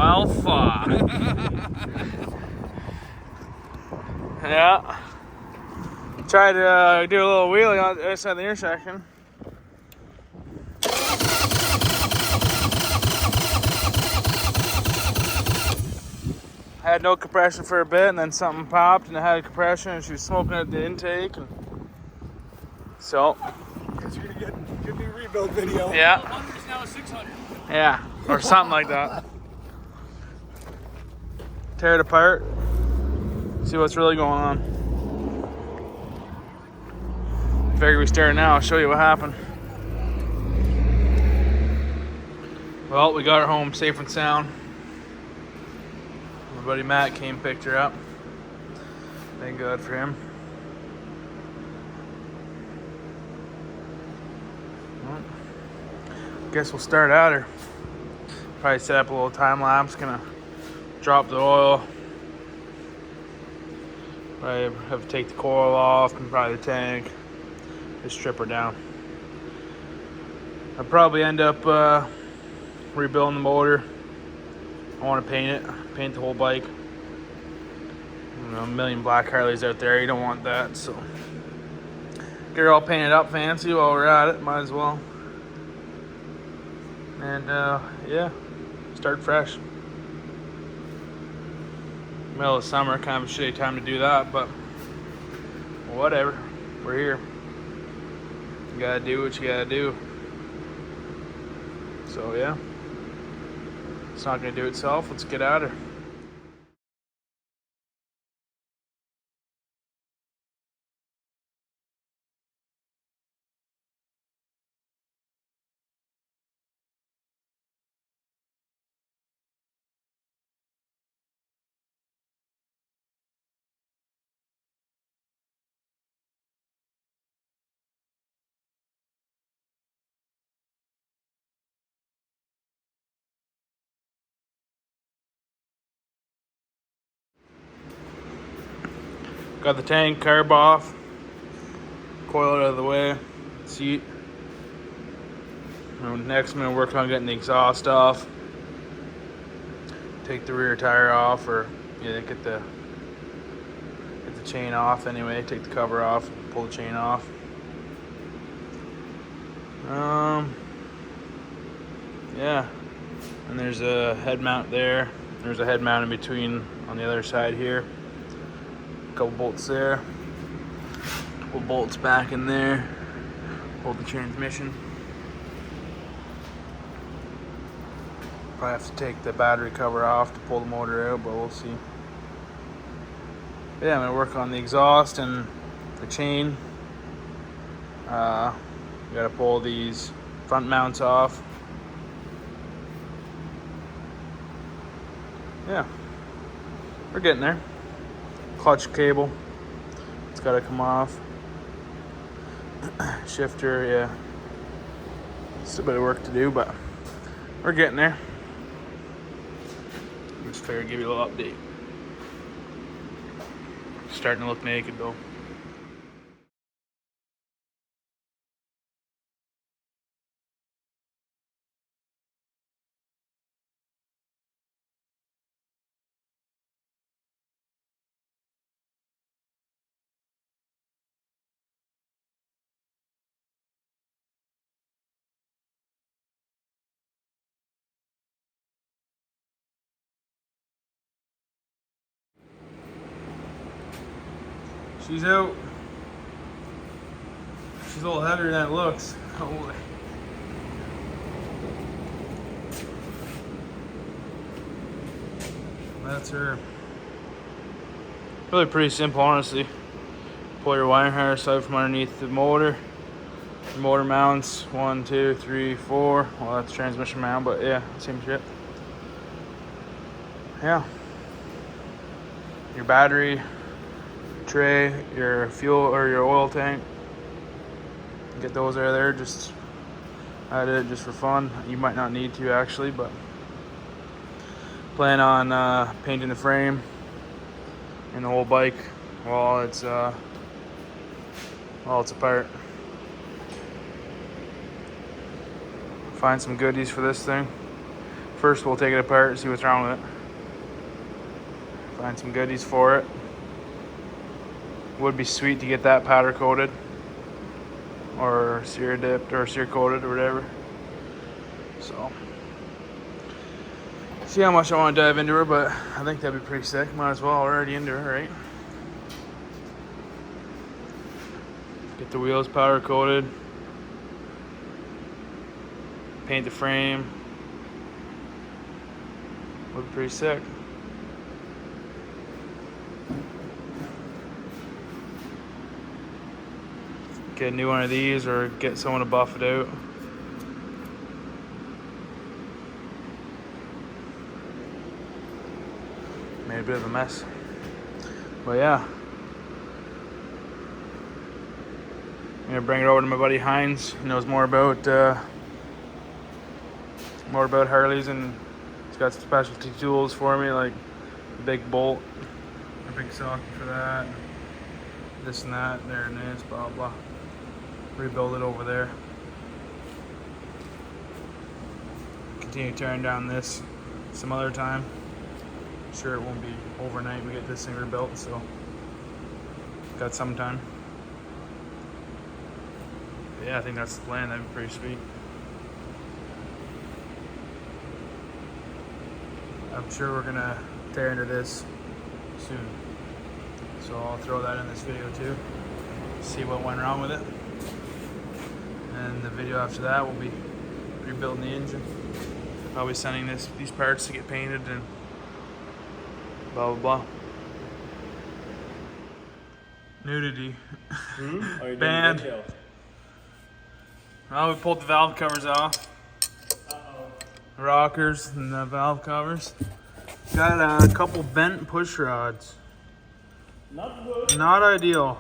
Well, fuck. Yeah. Tried to do a little wheelie on the other side of the intersection. Had no compression for a bit, and then something popped, and it had compression, and she was smoking at the intake, and so. Guess you're gonna get a new rebuild video. Yeah. 100 is now 600. Yeah, or something like that. Tear it apart. See what's really going on. Figure we start now. I'll show you what happened. Well, we got her home safe and sound. My buddy Matt came, picked her up. Thank God for him. Well, guess we'll start at her. Probably set up a little time lapse. Gonna drop the oil. Probably have to take the coil off and probably the tank. Just strip her down. I'll probably end up rebuilding the motor. I want to paint it, paint the whole bike. You know, a million black Harleys out there, you don't want that, so get her all painted up fancy while we're at it, might as well. And yeah, start fresh. Middle of summer, kind of a shitty time to do that, but whatever, we're here. You gotta do what you gotta do. So yeah, it's not gonna do itself. Let's get at her. Got the tank carb off, coil out of the way, seat. Next, I'm gonna work on getting the exhaust off. Take the rear tire off, or yeah, get the chain off anyway. Take the cover off, pull the chain off. Yeah, and there's a head mount there. There's a head mount in between on the other side here. Couple bolts there, couple bolts back in there, hold the transmission. Probably have to take the battery cover off to pull the motor out, but we'll see. Yeah, I'm gonna work on the exhaust and the chain. Gotta pull these front mounts off. Yeah, we're getting there. Clutch cable, it's got to come off. Shifter, yeah, still a bit of work to do, but we're getting there. Just figured I'd give you a little update. Starting to look naked though. She's out. She's a little heavier than it looks. Holy. That's her. Really pretty simple, honestly. Pull your wire harness out from underneath the motor. The motor mounts 1, 2, 3, 4. Well, that's transmission mount, but yeah, same shit. Yeah. Your battery tray, your fuel or your oil tank. Get those out of there. Just I did it just for fun. You might not need to actually, but plan on painting the frame and the whole bike while it's apart. Find some goodies for this thing. First we'll take it apart and see what's wrong with it. Find some goodies for it. Would be sweet to get that powder coated or sear dipped or sear coated or whatever. So see how much I want to dive into her, but I think that'd be pretty sick. Might as well already into her, right? Get the wheels powder coated. Paint the frame. Would be pretty sick. Get a new one of these or get someone to buff it out. Made a bit of a mess. But yeah. I'm gonna bring it over to my buddy Heinz. He knows more about Harleys, and he's got some specialty tools for me, like a big bolt, a big socket for that, this and that, there and this, blah blah. Rebuild it over there. Continue tearing down this some other time. I'm sure it won't be overnight we get this thing rebuilt, so got some time. But yeah, I think that's the plan. That'd be pretty sweet. I'm sure we're gonna tear into this soon, so I'll throw that in this video too. See what went wrong with it. And the video after that will be rebuilding the engine. I'll be sending these parts to get painted and blah blah blah. Nudity. Banned. Well, we pulled the valve covers off. Rockers and the valve covers. Got a couple bent push rods. Not ideal.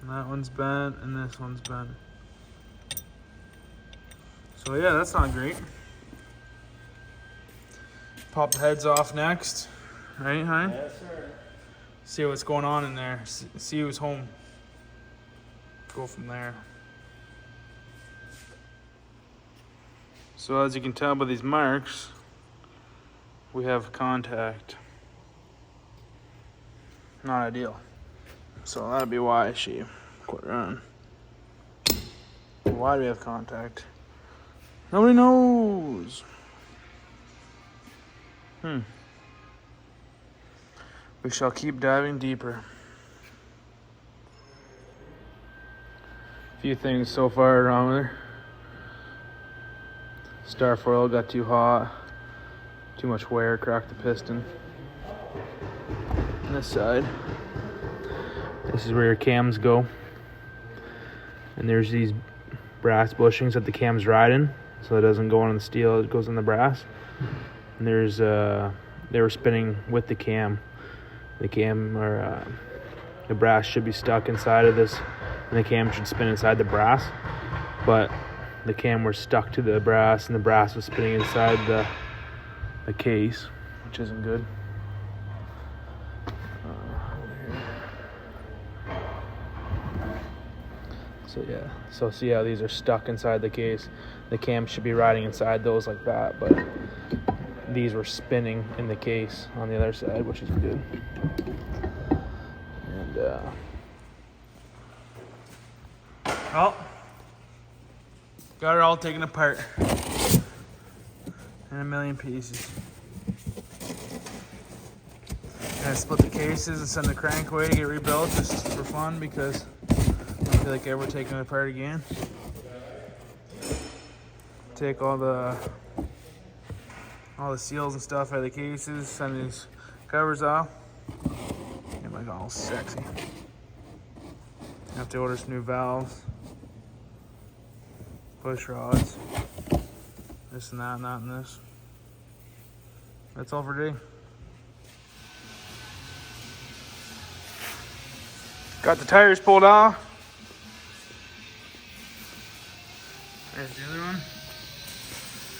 That one's bent and this one's bent. So yeah, that's not great. Pop the heads off next, right, Hein? Yes, sir. See what's going on in there. See who's home. Go from there. So as you can tell by these marks, we have contact. Not ideal. So that'd be why she quit running. Why do we have contact? Nobody knows. We shall keep diving deeper. A few things so far wrong with her. Starfoil got too hot. Too much wear, cracked the piston. On this side. This is where your cams go. And there's these brass bushings that the cam's riding, so it doesn't go on the steel, it goes on the brass. And there's they were spinning with the cam. The cam or the brass should be stuck inside of this, and the cam should spin inside the brass. But the cam was stuck to the brass, and the brass was spinning inside the case, which isn't good. So yeah, so see how these are stuck inside the case. The cam should be riding inside those like that, but these were spinning in the case on the other side, which isn't good. And well, got it all taken apart in a million pieces. Gonna split the cases and send the crank away to get rebuilt just for fun, because I feel like ever taking it apart again. Take all the seals and stuff out of the cases, send these covers off. Get my all sexy. Have to order some new valves, push rods, this and that and that and this. That's all for today. Got the tires pulled off. There's the other one.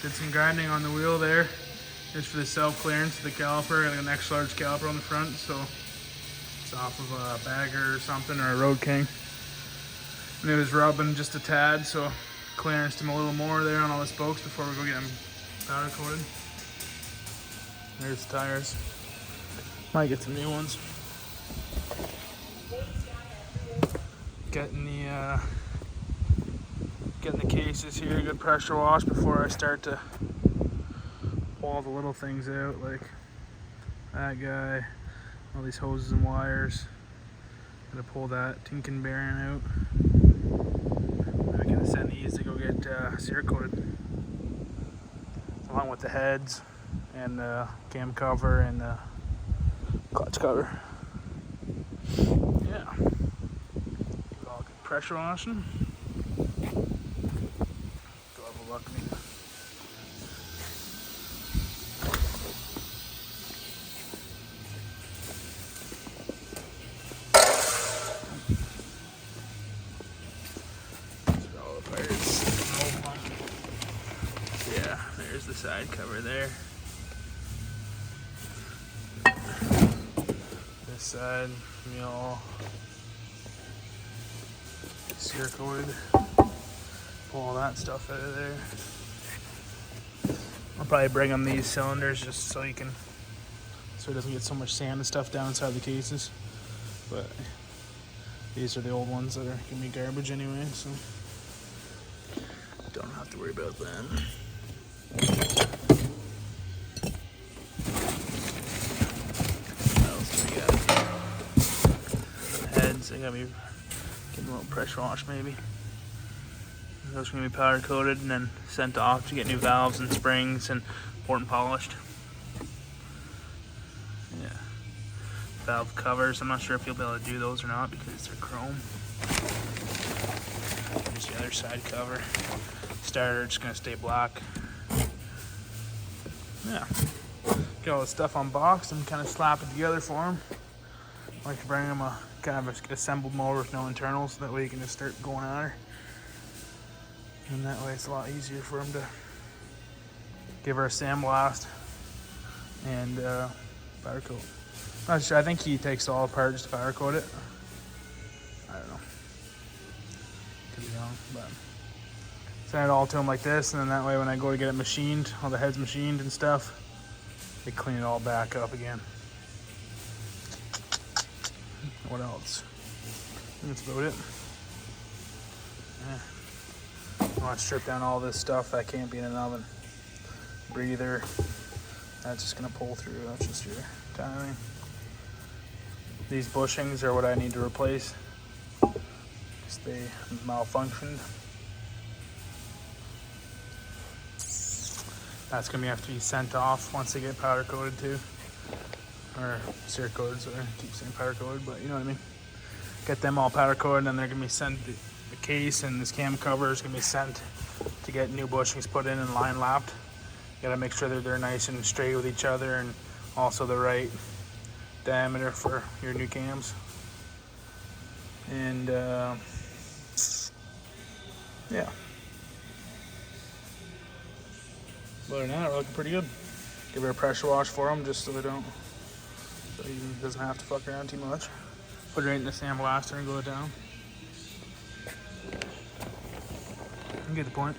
Did some grinding on the wheel there, just for the self-clearance of the caliper. I got an extra large caliper on the front, so it's off of a bagger or something, or a Road King. And it was rubbing just a tad, so clearance them a little more there on all the spokes before we go get them powder coated. There's the tires. Might get some new ones. Getting the cases here, good pressure wash before I start to pull all the little things out, like that guy, all these hoses and wires. Gotta pull that Tinkin bearing out. I'm gonna send these to go get cerakoted coated, along with the heads and the cam cover and the clutch cover. Yeah, all good pressure washing. Glove of luck me. Yeah, there's the side cover there. This side, all cerakoted. Pull all that stuff out of there. I'll probably bring them these cylinders just so it doesn't get so much sand and stuff down inside the cases. But these are the old ones that are giving me garbage anyway, so don't have to worry about them. What else do we got? Heads, they gotta be getting a little pressure wash maybe. Those are gonna be powder coated and then sent off to get new valves and springs and port and polished. Yeah. Valve covers, I'm not sure if you'll be able to do those or not because they're chrome. Here's the other side cover. Starter, just gonna stay black. Yeah. Get all the stuff unboxed and kind of slap it together for them. I like to bring them a kind of a assembled motor with no internals. That way you can just start going at her. And that way it's a lot easier for them to give her a sandblast and powder coat. Not sure, I think he takes it all apart just to powder coat it. I don't know. Could be wrong, but send it all to him like this, and then that way when I go to get it machined, all the heads machined and stuff, they clean it all back up again. What else? I think that's about it. Yeah. I want to strip down all this stuff that can't be in an oven. Breather, that's just gonna pull through. That's just your timing. These bushings are what I need to replace because they malfunctioned. That's gonna have to be sent off once they get powder coated too, or cerakoted. So I keep saying powder coated, but you know what I mean. Get them all powder coated, and they're gonna be sent. The case and this cam cover is gonna be sent to get new bushings put in and line lapped. You gotta make sure that they're nice and straight with each other, and also the right diameter for your new cams. And yeah. Other than that, we're looking pretty good. Give her a pressure wash for them just so he doesn't have to fuck around too much. Put it right in the sandblaster and glue it down. You get the point.